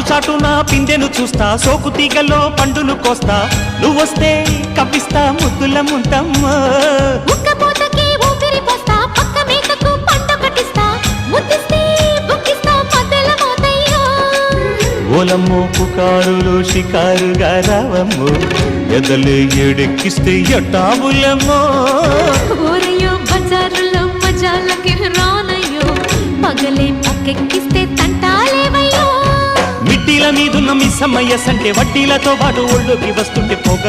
చాటున పిందెను చూస్తా, సోకు తీగల్లో పండును కోస్తా, నువ్వొస్తే కప్పిస్తా ముద్దుల ముంతమ్మో. ఉక్కపోతకి ఊపిరి పోస్తా, పక్క మేకకు పంట కట్టిస్తా, ముద్దిస్తే బుక్కిస్తా మద్దెల మోతయ్యో. ఓలమ్మో పుకారులు షికారుగా రావమ్మో, ఎదలే ఏడెక్కిస్తే ఎట్టాబులమ్మో. ఊరయ్యో బజారులో మజాలకి రానయ్యో, పగలే పక్కెక్కిస్తే తంటాలేవయ్యో. మిట్టిల మీదున్న మిస్సమ్మయ్య సంటే వడ్డీలతో పాటు ఒళ్ళోకి వస్తుంటే పొగ